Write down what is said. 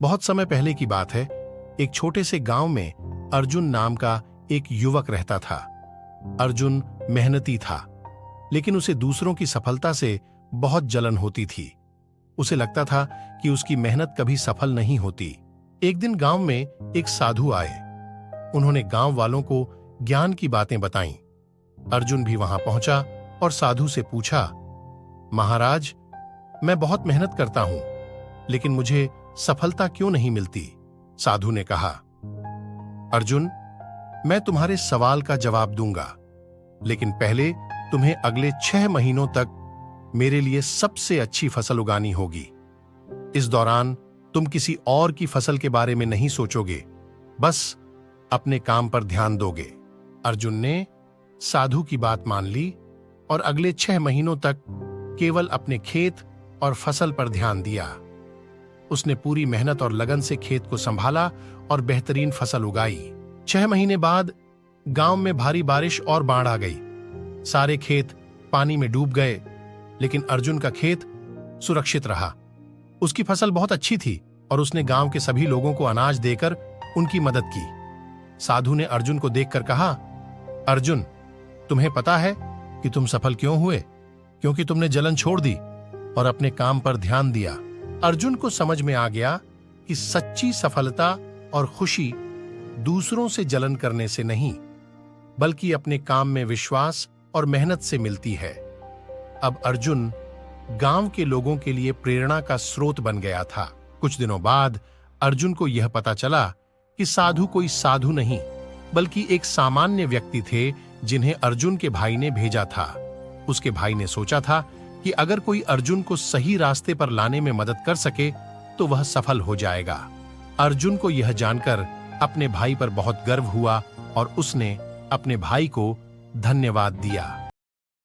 बहुत समय पहले की बात है। एक छोटे से गांव में अर्जुन नाम का एक युवक रहता था। अर्जुन मेहनती था, लेकिन उसे दूसरों की सफलता से बहुत जलन होती थी। उसे लगता था कि उसकी मेहनत कभी सफल नहीं होती। एक दिन गांव में एक साधु आए। उन्होंने गांव वालों को ज्ञान की बातें बताईं। अर्जुन भी वहां पहुंचा और साधु से पूछा, महाराज, मैं बहुत मेहनत करता हूं, लेकिन मुझे सफलता क्यों नहीं मिलती? साधु ने कहा, अर्जुन, मैं तुम्हारे सवाल का जवाब दूंगा, लेकिन पहले तुम्हें अगले 6 महीनों तक मेरे लिए सबसे अच्छी फसल उगानी होगी। इस दौरान तुम किसी और की फसल के बारे में नहीं सोचोगे, बस अपने काम पर ध्यान दोगे। अर्जुन ने साधु की बात मान ली और अगले 6 महीनों तक केवल अपने खेत और फसल पर ध्यान दिया। उसने पूरी मेहनत और लगन से खेत को संभाला और बेहतरीन फसल उगाई। 6 महीने बाद गांव में भारी बारिश और बाढ़ आ गई। सारे खेत पानी में डूब गए, लेकिन अर्जुन का खेत सुरक्षित रहा। उसकी फसल बहुत अच्छी थी और उसने गांव के सभी लोगों को अनाज देकर उनकी मदद की। साधु ने अर्जुन को देखकर कहा, अर्जुन, तुम्हें पता है कि तुम सफल क्यों हुए? क्योंकि तुमने जलन छोड़ दी और अपने काम पर ध्यान दिया। अर्जुन को समझ में आ गया कि सच्ची सफलता और खुशी दूसरों से जलन करने से नहीं, बल्कि अपने काम में विश्वास और मेहनत से मिलती है। अब अर्जुन गांव के लोगों के लिए प्रेरणा का स्रोत बन गया था। कुछ दिनों बाद अर्जुन को यह पता चला कि साधु कोई साधु नहीं, बल्कि एक सामान्य व्यक्ति थे जिन्हें अर्जुन के भाई ने भेजा था। उसके भाई ने सोचा था कि अगर कोई अर्जुन को सही रास्ते पर लाने में मदद कर सके तो वह सफल हो जाएगा। अर्जुन को यह जानकर अपने भाई पर बहुत गर्व हुआ और उसने अपने भाई को धन्यवाद दिया।